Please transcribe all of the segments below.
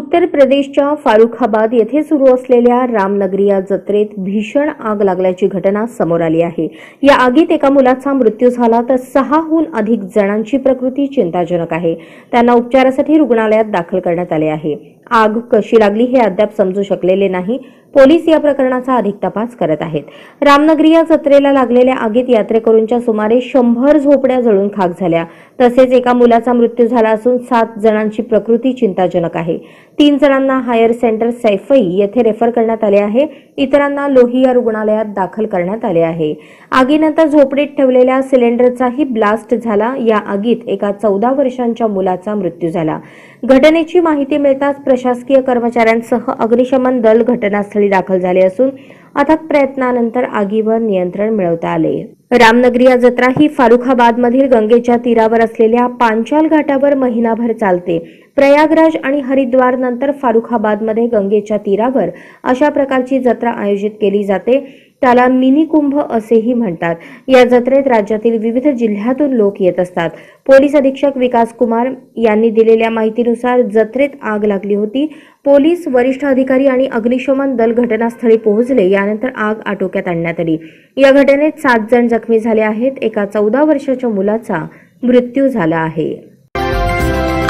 उत्तर प्रदेशच्या फारुखाबाद येथे सुरू असलेल्या रामनगरी या जत्रेत भीषण आग लागल्याची घटना समोर आली आहे। या आगीत एका मुलाचा मृत्यू झाला तर 6हून अधिक जणांची प्रकृती चिंताजनक आहे। त्यांना उपचारासाठी रुग्णालयात दाखल करण्यात आले आहे। आग कशी लागली हे अद्याप समजू शकलेले नाही। पोलीस या प्रकरणाचा अधिक तपास करत आहेत। रामनगरी या जत्रेला लागलेल्या आगीत यात्रेकरूंच्या सुमारे 100 झोपड्या जळून खाक झाल्या। तसेच एका मुलाचा मृत्यू झाला असून 7 जणांची प्रकृती चिंताजनक आहे। 3 जणांना हायर सेंटर सैफई येथे रेफर करण्यात आले आहे। इतरांना लोहिया रुग्णालयात दाखल करण्यात आले आहे। आगीनंतर झोपडीत ठेवलेल्या सिलेंडरचाही ब्लास्ट झाला। या आगीत एका 14 वर्षांच्या मुलाचा मृत्यू झाला। घटनेची माहिती मिळताच प्रशासकीय कर्मचाऱ्यांसह अग्निशमन दल घटनास्थळी दाखल झाले असून अथक प्रयत्नानंतर आगीवर नियंत्रण मिळवता आले। रामनगरी या जत्रा ही फारुखाबादमधील गंगेच्या तीरावर असलेल्या पांचाल घाटावर महिनाभर चालते। प्रयागराज आणि हरिद्वार नंतर फारुखाबादमध्ये गंगेच्या तीरावर अशा प्रकारची जत्रा आयोजित केली जाते। त्याला मिनी कुंभ असेही म्हणतात। या जत्रेत राज्यातील विविध जिल्ह्यातून लोक येत असतात। पोलीस अधीक्षक विकास कुमार यांनी दिलेल्या माहितीनुसार जत्रेत आग लागली होती। पोलीस वरिष्ठ अधिकारी आणि अग्निशमन दल घटनास्थळी पोहोचले। यानंतर आग आटोक्यात आणण्यात आली। या घटनेत 7 जण जखमी झाले आहेत। एका 14 वर्षाच्या मुलाचा मृत्यू झाला आहे।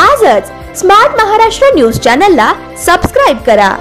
आजच स्मार्ट महाराष्ट्र न्यूज चॅनलला सबस्क्राइब करा।